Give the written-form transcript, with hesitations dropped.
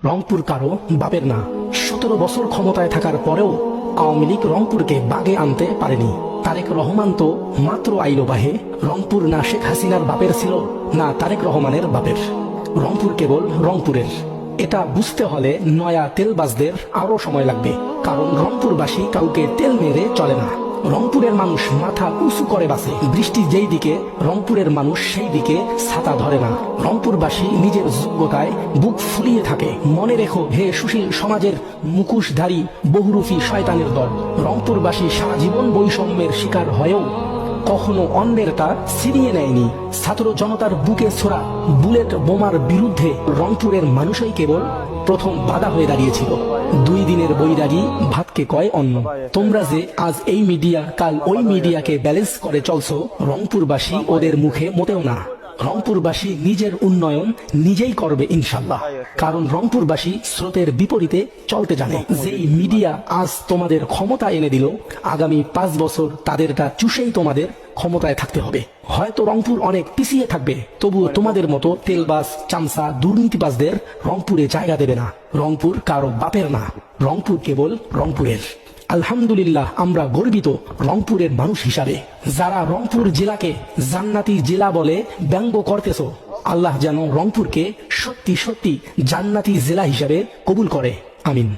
রংপুর কারো বাপের না। 17 বছর ক্ষমতায় থাকার পরেও আওয়ামী লীগ রংপুরকে বাগে আনতে পারেনি। তারেক রহমান তো মাত্র আইলো বাহে। রংপুর না শেখ হাসিনার বাপের ছিল, না তারেক রহমানের বাপের। রংপুর কেবল রংপুরের। এটা বুঝতে হলে নয়া তেলবাজদের আরো সময় লাগবে, কারণ রংপুরবাসী কাউকে তেল মেরে চলে না। রংপুরের মানুষ মাথা উঁচু করে বাঁচে। বৃষ্টি যেই দিকে, রংপুরের মানুষ সেই দিকে ছাতা ধরে না। রংপুরবাসী নিজের যোগ্যতায় বুক ফুলিয়ে থাকে। মনে রেখো হে সুশীল সমাজের মুখোশধারী বহুরূপী শয়তানের দল, রংপুরবাসী সারা জীবন বৈষম্যের শিকার হয়েও কখনো অন্যেরটা ছিনিয়ে নেয়নি। ছাত্র জনতার বুকে ছোড়া বুলেট বোমার বিরুদ্ধে রংপুরের মানুষই কেবল প্রথম বাধা হয়ে দাঁড়িয়েছিল। 2 দিনের বৈরাগী ভাতকে কয় অন্ন। তোমরা যে আজ এই মিডিয়া কাল ওই মিডিয়াকে ব্যালেন্স করে চলছো, রংপুরবাসী ওদের মুখে মোটেও না। রংপুরবাসী নিজের উন্নয়ন নিজেই করবে ইনশাল্লাহ, কারণ রংপুরবাসী স্রোতের বিপরীতে চলতে জানে। যেই মিডিয়া আজ তোমাদের ক্ষমতা এনে দিল, আগামী 5 বছর তাদেরটা চুষেই তোমাদের ক্ষমতায় থাকতে হবে। হয়তো রংপুর অনেক পিছিয়ে থাকবে, তবুও তোমাদের মতো তেলবাজ চামচা দুর্নীতিবাজদের রংপুরে জায়গা দেবে না। রংপুর কারো বাপের না, রংপুর কেবল রংপুরের। আলহামদুলিল্লাহ, আমরা গর্বিত রংপুরের মানুষ হিসাবে। যারা রংপুর জেলাকে জান্নাতি জেলা বলে ব্যঙ্গ করতেছো, আল্লাহ যেন রংপুরকে সত্যি সত্যি জান্নাতি জেলা হিসাবে কবুল করে। আমিন।